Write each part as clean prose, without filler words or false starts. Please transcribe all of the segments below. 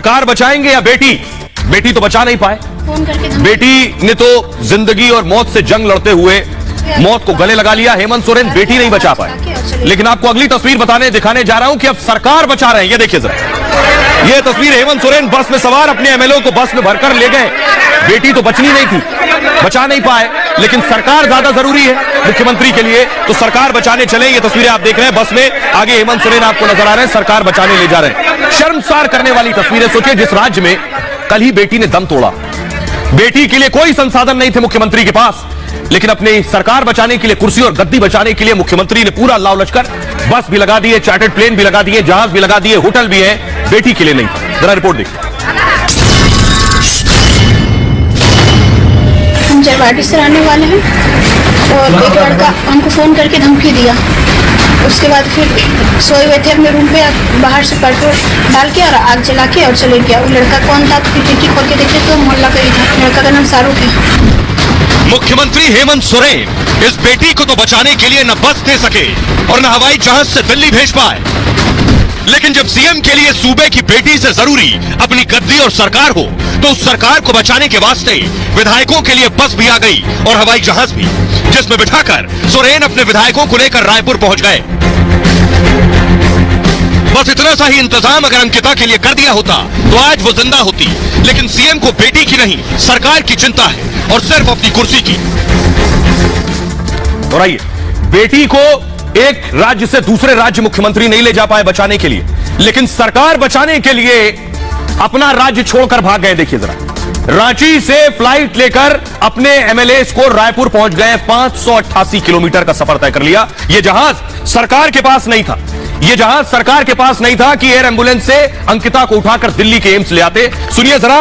सरकार बचाएंगे या बेटी? बेटी तो बचा नहीं पाए। बेटी ने तो जिंदगी और मौत से जंग लड़ते हुए मौत को गले लगा लिया। हेमंत सोरेन बेटी नहीं बचा पाए। लेकिन आपको अगली तस्वीर दिखाने जा रहा हूं कि अब सरकार बचा रहे हैं। ये देखिए जरा, ये तस्वीर हेमंत सोरेन बस में सवार अपने एमएलए को बस में भरकर ले गए। बेटी तो बचनी नहीं थी, बचा नहीं पाए, लेकिन सरकार ज्यादा जरूरी है मुख्यमंत्री के लिए, तो सरकार बचाने चले। ये तस्वीरें आप देख रहे हैं, बस में आगे हेमंत सोरेन आपको नजर आ रहे हैं, सरकार बचाने ले जा रहे हैं। शर्मसार करने वाली तस्वीरें। सोचिए, जिस राज्य में कल ही बेटी ने दम तोड़ा, बेटी के लिए कोई संसाधन नहीं थे मुख्यमंत्री के पास, लेकिन अपनी सरकार बचाने के लिए, कुर्सी और गद्दी बचाने के लिए मुख्यमंत्री ने पूरा लाव लश्कर, बस भी लगा दिए, चार्टर्ड प्लेन भी लगा दिए, जहाज भी लगा दिए, होटल भी है, बेटी के लिए नहीं था। जरा रिपोर्ट देखिए। हम जरवाटी से रहने वाले हैं और एक लड़का हमको फोन करके धमकी दिया। उसके बाद फिर सोए हुए थे अपने रूम पे, बाहर से पेट्रोल डाल के और आग जला के और चले गया। वो लड़का कौन था? खिड़की खोल के देखे तो मोहल्ला का ही था। लड़का का नाम शाहरुख है। मुख्यमंत्री हेमंत सोरेन इस बेटी को तो बचाने के लिए न बस दे सके और न हवाई जहाज से दिल्ली भेज पाए, लेकिन जब सीएम के लिए सूबे की बेटी से जरूरी अपनी गद्दी और सरकार हो, तो उस सरकार को बचाने के वास्ते विधायकों के लिए बस भी आ गई और हवाई जहाज भी, जिसमें बिठाकर सोरेन अपने विधायकों को लेकर रायपुर पहुंच गए। बस इतना सा ही इंतजाम अगर अंकिता के लिए कर दिया होता तो आज वो जिंदा होती, लेकिन सीएम को बेटी की नहीं, सरकार की चिंता है और सिर्फ अपनी कुर्सी की। और आइए, बेटी को एक राज्य से दूसरे राज्य मुख्यमंत्री नहीं ले जा पाए बचाने के लिए, लेकिन सरकार बचाने के लिए अपना राज्य छोड़कर भाग गए। देखिए जरा, रांची से फ्लाइट लेकर अपने एमएलए को रायपुर पहुंच गए। 588 किलोमीटर का सफर तय कर लिया। यह जहाज सरकार के पास नहीं था, यह जहाज सरकार के पास नहीं था कि एयर एम्बुलेंस से अंकिता को उठाकर दिल्ली के एम्स ले आते। सुनिए जरा,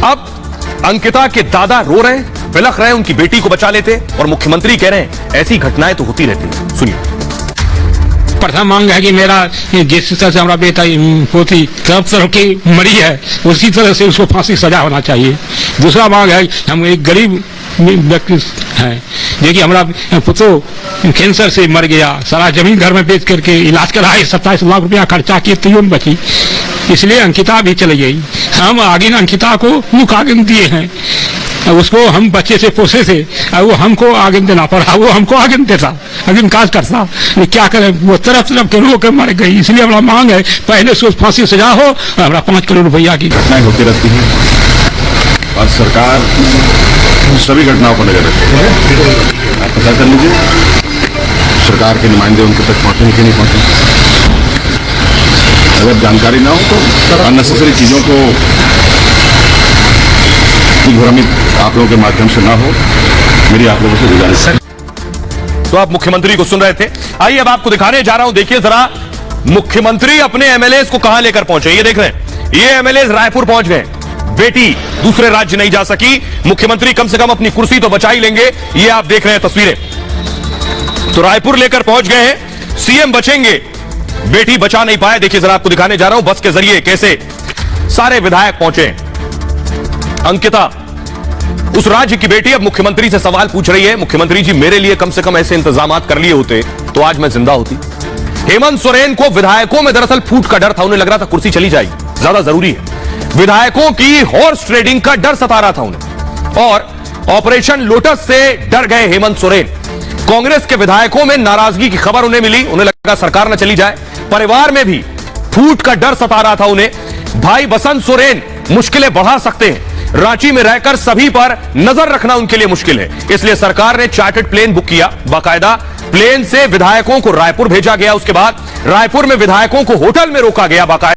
अब अंकिता के दादा रो रहे हैं, बिलख रहे हैं, उनकी बेटी को बचा लेते, और मुख्यमंत्री कह रहे हैं ऐसी घटनाएं तो होती रहती हैं। सुनिए। प्रथम मांग है कि मेरा जिस तरह से हमारा बेटा पोती तरह की मरी है, उसी तरह से उसको फांसी सजा होना चाहिए। दूसरा मांग है, हम एक गरीब व्यक्ति है, देखिए हमारा पुतो कैंसर से मर गया, सारा जमीन घर में बेच करके इलाज कराए, 27 लाख रुपया खर्चा किए, तो बची, इसलिए अंकिता भी चली गई। हम आगे अंकिता को मुख आगे दिए हैं, उसको हम बच्चे से पोसे थे, वो हमको आगे देना पड़ा, वो हमको आगे देता, अगर काज करता, क्या करें, वो तरफ के रो के मर गई। इसलिए हमारा मांग है, पहले से फांसी सजा हो, हमारा 5 करोड़ रुपया की। घटनाएं होती रहती हैं और सरकार सभी घटनाओं को नजर रखती है। आप पता कर लीजिए सरकार के नुमाइंदे उनके तक पहुंचे कि नहीं पहुंचे। अगर जानकारी ना हो तो अननेसेसरी चीजों को भ्रमित आप लोगों के माध्यम से ना हो, मेरी आप लोगों से गुजारिश है। तो आप मुख्यमंत्री को सुन रहे थे। आइए अब आपको दिखाने जा रहा हूं, देखिए जरा, मुख्यमंत्री अपने एमएलए को कहां लेकर पहुंचे। ये देख रहे हैं, ये एमएलए रायपुर पहुंच गए। बेटी दूसरे राज्य नहीं जा सकी, मुख्यमंत्री कम से कम अपनी कुर्सी तो बचा ही लेंगे। ये आप देख रहे हैं तस्वीरें, तो रायपुर लेकर पहुंच गए हैं। सीएम बचेंगे, बेटी बचा नहीं पाए। देखिए जरा, आपको दिखाने जा रहा हूं बस के जरिए कैसे सारे विधायक पहुंचे। अंकिता उस राज्य की बेटी अब मुख्यमंत्री से सवाल पूछ रही है, मुख्यमंत्री जी मेरे लिए कम से कम ऐसे इंतजाम कर लिए होते तो आज मैं जिंदा होती। हेमंत सोरेन को विधायकों में दरअसल फूट का डर था, उन्हें लग रहा था कुर्सी चली जाएगी, ज्यादा जरूरी है। विधायकों की हॉर्स ट्रेडिंग का डर सता रहा था उन्हें, और ऑपरेशन लोटस से डर गए हेमंत सोरेन। कांग्रेस के विधायकों में नाराजगी की खबर उन्हें मिली, उन्हें लगा सरकार न चली जाए। परिवार में भी फूट का डर सता रहा था उन्हें। भाई बसंत सोरेन मुश्किलें बढ़ा सकते हैं, रांची में रहकर सभी पर नजर रखना उनके लिए मुश्किल है, इसलिए सरकार ने चार्टर्ड प्लेन बुक किया। बाकायदा प्लेन से विधायकों को रायपुर भेजा गया, उसके बाद रायपुर में विधायकों को होटल में रोका गया बाकायदा।